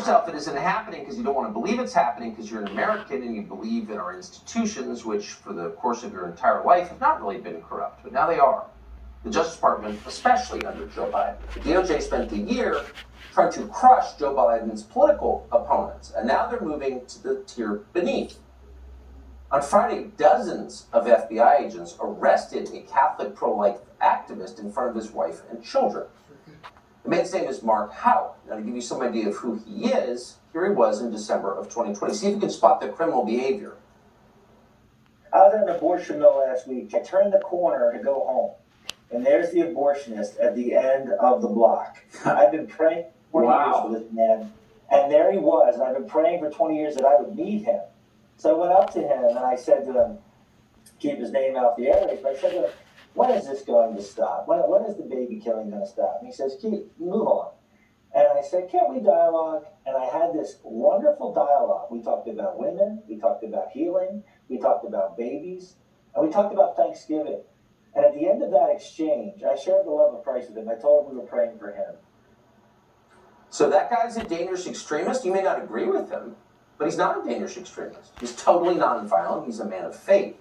yourself it isn't happening because you don't want to believe it's happening because you're an American and you believe in our institutions, which for the course of your entire life have not really been corrupt, but now they are. The Justice Department, especially under Joe Biden. The DOJ spent the year trying to crush Joe Biden's political opponents, and now they're moving to the tier beneath. On Friday, dozens of FBI agents arrested a Catholic pro-life activist in front of his wife and children. The man's name is Mark Houck. Now, to give you some idea of who he is, here he was in December of 2020. See if you can spot the criminal behavior. I was at an abortion mill last week. I turned the corner to go home, and there's the abortionist at the end of the block. I've been praying for 20 years for this man, and there he was. And I've been praying for 20 years that I would meet him. So I went up to him, and I said to him, keep his name out the airways, but I said to him, when is this going to stop? When is the baby killing going to stop? And he says, move on. And I said, can't we dialogue? And I had this wonderful dialogue. We talked about women, we talked about healing, we talked about babies, and we talked about Thanksgiving. And at the end of that exchange, I shared the love of Christ with him. I told him we were praying for him. So that guy's a dangerous extremist. You may not agree with him, but he's not a dangerous extremist. He's totally nonviolent. He's a man of faith.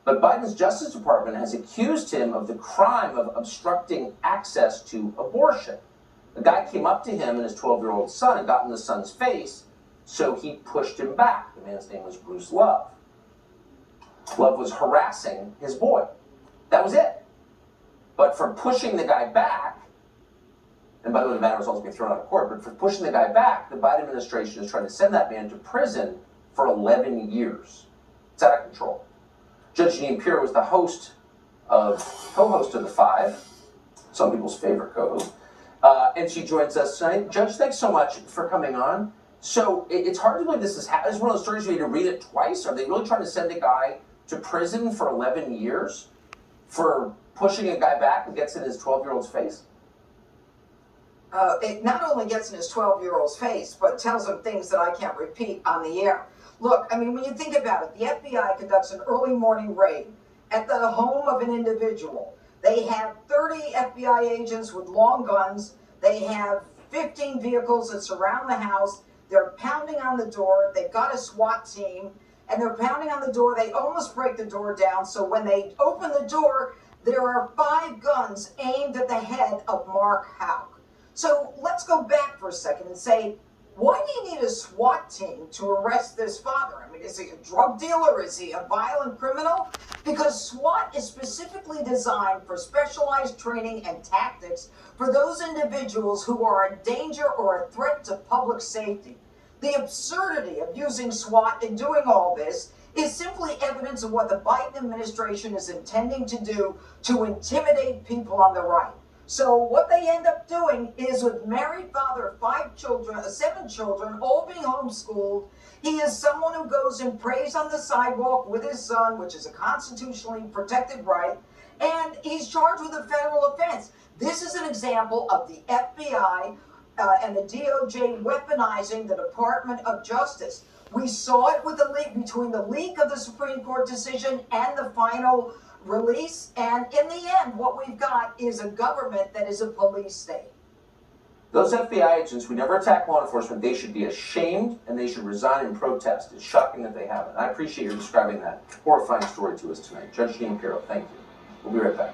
But Biden's Justice Department has accused him of the crime of obstructing access to abortion. The guy came up to him and his 12-year-old son and got in the son's face, so he pushed him back. The man's name was Bruce Love. Love was harassing his boy. That was it. But for pushing the guy back, and by the way, the matter was also being thrown out of court, but for pushing the guy back, the Biden administration is trying to send that man to prison for 11 years. It's out of control. Judge Jeanine Pirro was the co-host of The Five, some people's favorite co-host, and she joins us tonight. Judge, thanks so much for coming on. So it's hard to believe this is one of those stories where you need to read it twice. Are they really trying to send a guy to prison for 11 years for pushing a guy back and gets in his 12-year-old's face? It not only gets in his 12-year-old's face, but tells him things that I can't repeat on the air. Look, I mean, when you think about it, the FBI conducts an early morning raid at the home of an individual. They have 30 FBI agents with long guns. They have 15 vehicles that surround the house. They're pounding on the door. They've got a SWAT team, and they're pounding on the door. They almost break the door down. So when they open the door, there are 5 guns aimed at the head of Mark Houck. So let's go back for a second and say, why do you need a SWAT team to arrest this father? I mean, is he a drug dealer? Is he a violent criminal? Because SWAT is specifically designed for specialized training and tactics for those individuals who are a danger or a threat to public safety. The absurdity of using SWAT in doing all this is simply evidence of what the Biden administration is intending to do to intimidate people on the right. So what they end up doing is, with married father of 7 children, all being homeschooled, he is someone who goes and prays on the sidewalk with his son, which is a constitutionally protected right, and he's charged with a federal offense. This is an example of the FBI and the DOJ weaponizing the Department of Justice. We saw it with the leak between the leak of the Supreme Court decision and the final release, and in the end, what we've got is a government that is a police state. Those FBI agents who never attack law enforcement, they should be ashamed and they should resign in protest. It's shocking that they haven't. I appreciate you describing that horrifying story to us tonight. Judge Jeanine Pirro, thank you. We'll be right back.